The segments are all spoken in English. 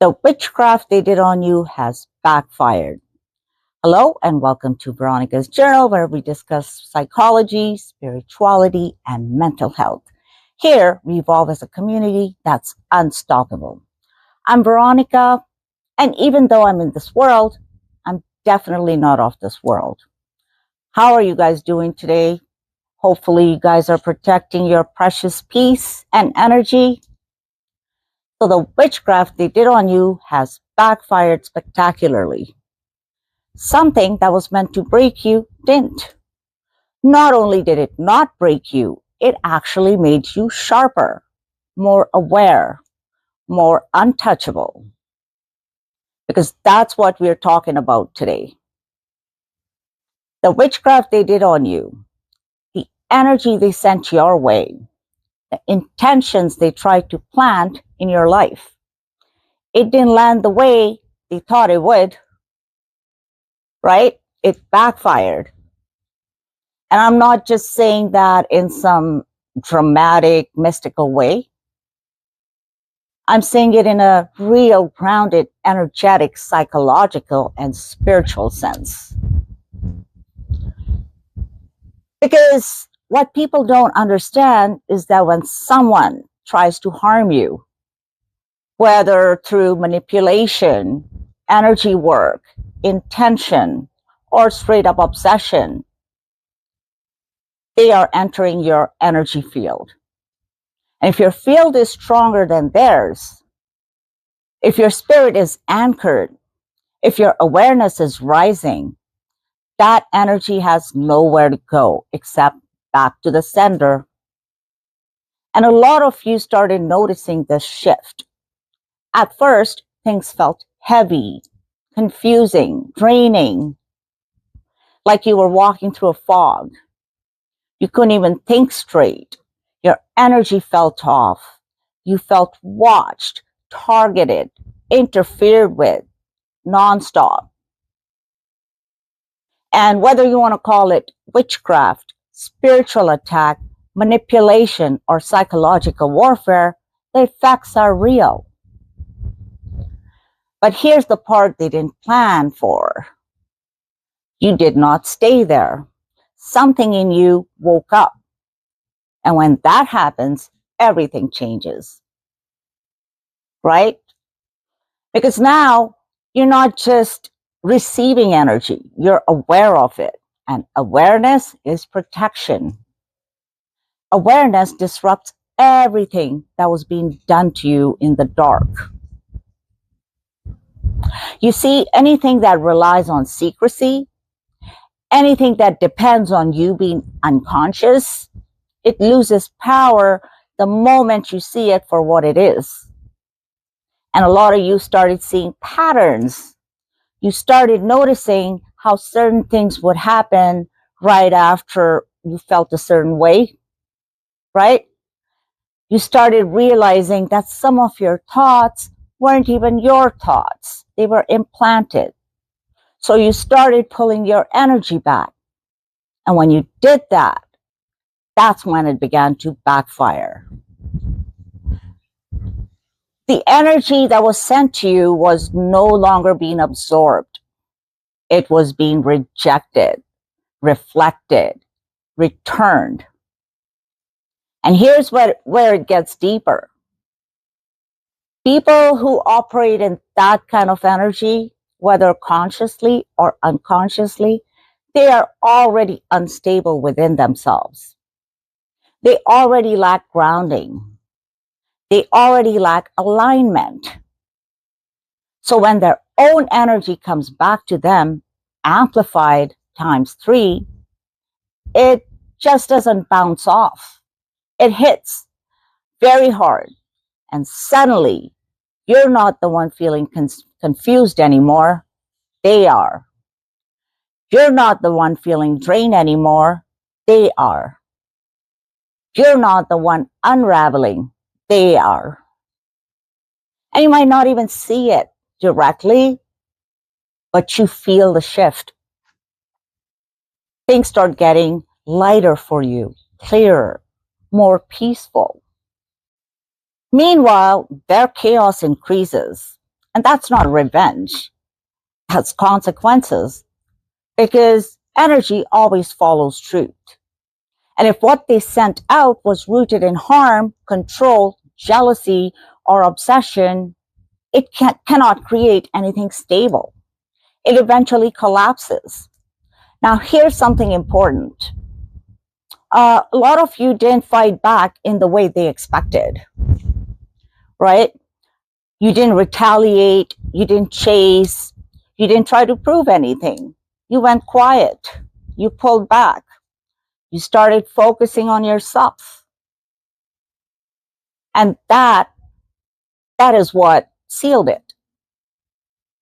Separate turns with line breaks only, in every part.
The witchcraft they did on you has backfired. Hello and welcome to Veronica's Journal, where we discuss psychology, spirituality, and mental health. Here we evolve as a community that's unstoppable. I'm Veronica, and even though I'm in this world, I'm definitely not of this world. How are you guys doing today? Hopefully you guys are protecting your precious peace and energy. So the witchcraft they did on you has backfired spectacularly. Something that was meant to break you didn't. Not only did it not break you, it actually made you sharper, more aware, more untouchable. Because that's what we're talking about today. The witchcraft they did on you, the energy they sent your way, the intentions they tried to plant in your life. It didn't land the way they thought it would, right? It backfired. And I'm not just saying that in some dramatic, mystical way. I'm saying it in a real, grounded, energetic, psychological, and spiritual sense. Because what people don't understand is that when someone tries to harm you, whether through manipulation, energy work, intention, or straight up obsession, they are entering your energy field. And if your field is stronger than theirs, if your spirit is anchored, if your awareness is rising, that energy has nowhere to go except back to the sender. And a lot of you started noticing this shift. At first, things felt heavy, confusing, draining, like you were walking through a fog. You couldn't even think straight. Your energy felt off. You felt watched, targeted, interfered with, nonstop. And whether you want to call it witchcraft, spiritual attack, manipulation, or psychological warfare, the effects are real. But here's the part they didn't plan for. You did not stay there. Something in you woke up. And when that happens, everything changes. Right? Because now you're not just receiving energy, you're aware of it. And awareness is protection. Awareness disrupts everything that was being done to you in the dark. You see, anything that relies on secrecy, anything that depends on you being unconscious, it loses power the moment you see it for what it is. And a lot of you started seeing patterns. You started noticing how certain things would happen right after you felt a certain way, right? You started realizing that some of your thoughts weren't even your thoughts. They were implanted. So you started pulling your energy back. And when you did that, that's when it began to backfire. The energy that was sent to you was no longer being absorbed. It was being rejected, reflected, returned. And here's where it gets deeper. People who operate in that kind of energy, whether consciously or unconsciously, they are already unstable within themselves. They already lack grounding. They already lack alignment. So when their own energy comes back to them, amplified times 3, it just doesn't bounce off. It hits very hard. And suddenly, you're not the one feeling confused anymore. They are. You're not the one feeling drained anymore. They are. You're not the one unraveling. They are. And you might not even see it directly, but you feel the shift. Things start getting lighter for you, clearer, more peaceful. Meanwhile, their chaos increases. And that's not revenge. That's consequences. Because energy always follows truth. And if what they sent out was rooted in harm, control, jealousy, or obsession, it cannot create anything stable. It eventually collapses. Now, here's something important. A lot of you didn't fight back in the way they expected, right? You didn't retaliate. You didn't chase. You didn't try to prove anything. You went quiet. You pulled back. You started focusing on yourself. And that is what sealed it,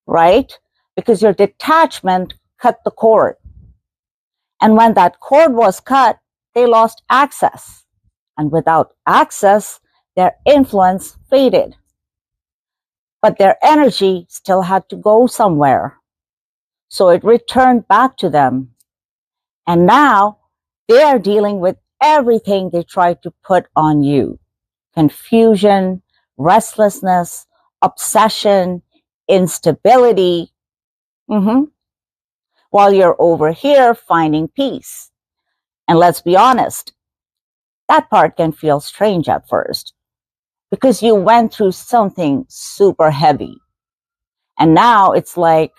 right? Because your detachment cut the cord. And when that cord was cut, they lost access. And without access, their influence faded. But their energy still had to go somewhere. So it returned back to them. And now they are dealing with everything they tried to put on you. Confusion, restlessness, obsession, instability. While you're over here finding peace. And let's be honest, that part can feel strange at first because you went through something super heavy. And now it's like,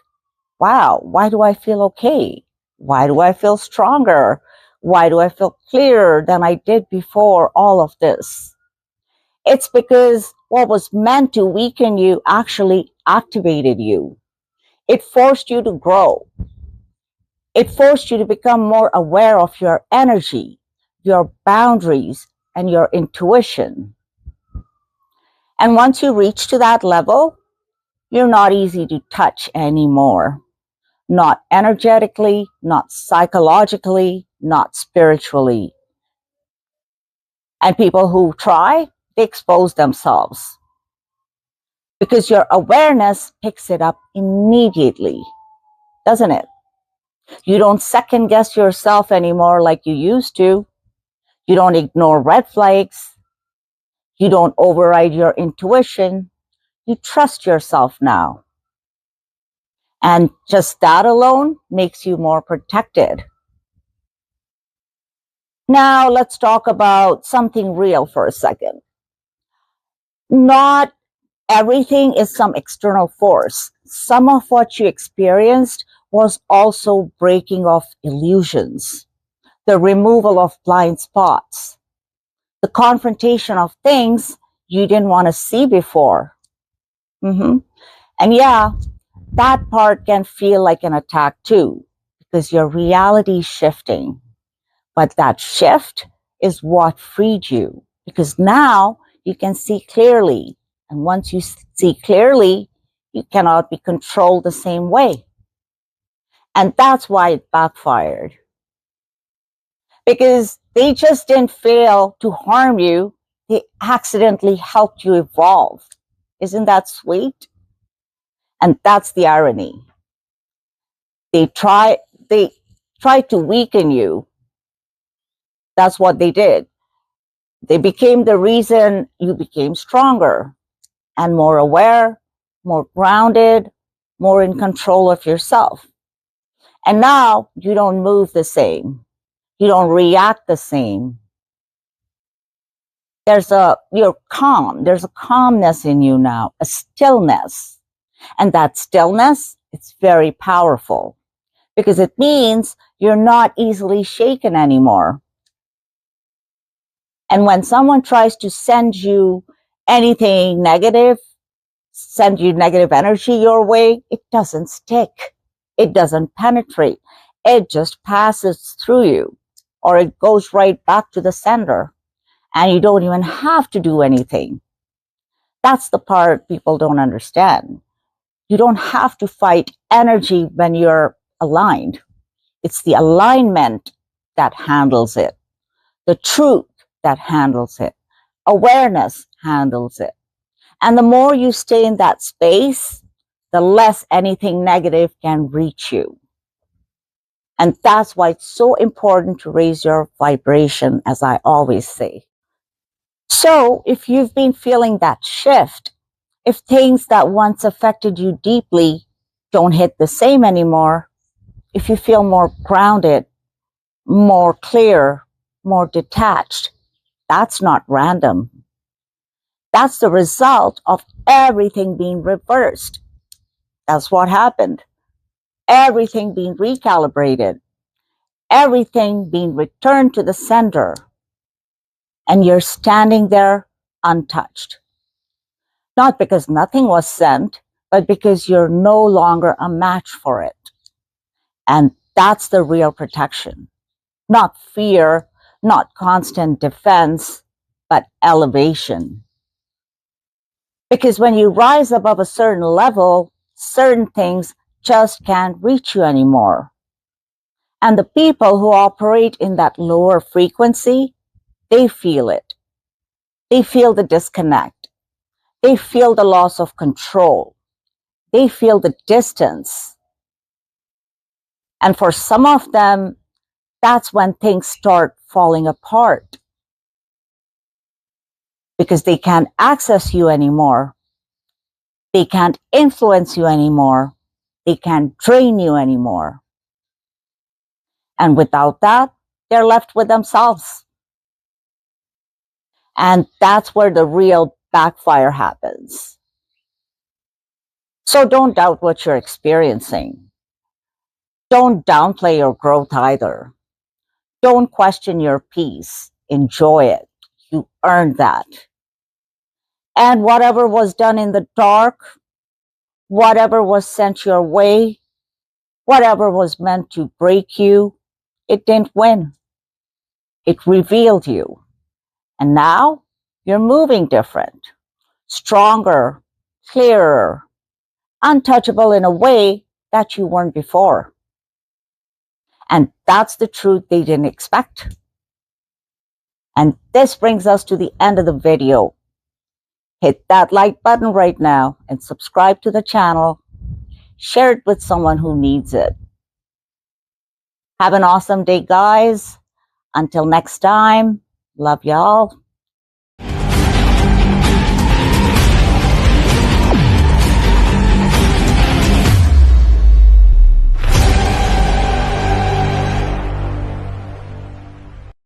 wow, why do I feel okay? Why do I feel stronger? Why do I feel clearer than I did before all of this? It's because what was meant to weaken you actually activated you. It forced you to grow. It forced you to become more aware of your energy, your boundaries, and your intuition. And once you reach to that level, you're not easy to touch anymore. Not energetically, not psychologically, not spiritually. And people who try, they expose themselves. Because your awareness picks it up immediately, doesn't it? You don't second guess yourself anymore like you used to. You don't ignore red flags. You don't override your intuition. You trust yourself now. And just that alone makes you more protected. Now let's talk about something real for a second. Not everything is some external force. Some of what you experienced was also breaking of illusions, the removal of blind spots, the confrontation of things you didn't want to see before. And yeah, that part can feel like an attack too, because your reality is shifting. But that shift is what freed you, because now you can see clearly. And once you see clearly, you cannot be controlled the same way. And that's why it backfired. Because they just didn't fail to harm you. They accidentally helped you evolve. Isn't that sweet? And that's the irony. They tried to weaken you. That's what they did. They became the reason you became stronger and more aware, more grounded, more in control of yourself. And now you don't move the same. You don't react the same. You're calm. There's a calmness in you now, a stillness. And that stillness, it's very powerful because it means you're not easily shaken anymore. And when someone tries to send you anything negative, send you negative energy your way, it doesn't stick. It doesn't penetrate. It just passes through you, or it goes right back to the sender. And you don't even have to do anything. That's the part people don't understand. You don't have to fight energy when you're aligned. It's the alignment that handles it. The truth that handles it. Awareness handles it. And the more you stay in that space, the less anything negative can reach you. And that's why it's so important to raise your vibration, as I always say. So if you've been feeling that shift, If things that once affected you deeply don't hit the same anymore, if you feel more grounded, more clear, more detached, that's not random. That's the result of everything being reversed. That's what happened. Everything being recalibrated, everything being returned to the sender, and you're standing there untouched. Not because nothing was sent, but because you're no longer a match for it. And that's the real protection. Not fear, not constant defense, but elevation. Because when you rise above a certain level, certain things just can't reach you anymore. And the people who operate in that lower frequency, they feel it. They feel the disconnect. They feel the loss of control. They feel the distance. And for some of them, that's when things start falling apart. Because they can't access you anymore. They can't influence you anymore. They can't drain you anymore. And without that, they're left with themselves. And that's where the real backfire happens. So don't doubt what you're experiencing. Don't downplay your growth either. Don't question your peace. Enjoy it. You earned that. And whatever was done in the dark, whatever was sent your way, whatever was meant to break you, it didn't win. It revealed you. And now you're moving different, stronger, clearer, untouchable in a way that you weren't before. And that's the truth they didn't expect. And this brings us to the end of the video. Hit that like button right now and subscribe to the channel. Share it with someone who needs it. Have an awesome day, guys. Until next time, love y'all.